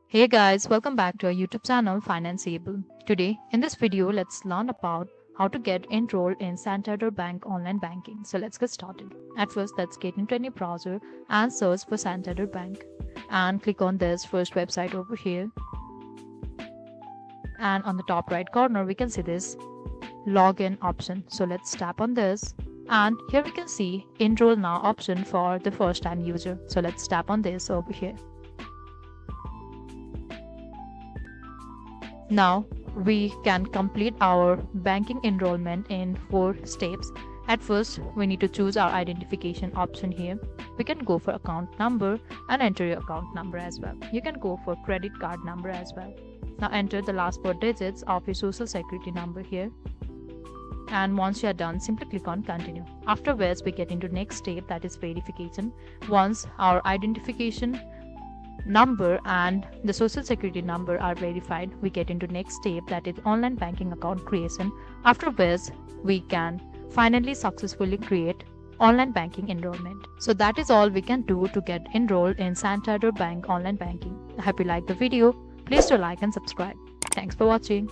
Hey guys, welcome back to our YouTube channel Financeable. Today, in this video, let's learn about how to get enrolled in Santander Bank online banking. So let's get started. At first, let's get into any browser and search for Santander Bank and click on this first website over here. And on the top right corner, we can see this login option. So let's tap on this. And here we can see enroll now option for the first time user. So let's tap on this over here. Now we can complete our banking enrollment in 4 steps. At first, we need to choose our identification option here. We can go for account number and enter your account number as well. You can go for credit card number as well. Now enter the last 4 digits of your social security number here. And once you are done, simply click on continue. Afterwards, we get into next step, that is verification. Once our identification number and the social security number are verified, we get into next step, that is online banking account creation. After which we can finally successfully create online banking enrollment. So that is all we can do to get enrolled in Santander Bank online banking. I hope you like the video. Please do like and subscribe. Thanks for watching.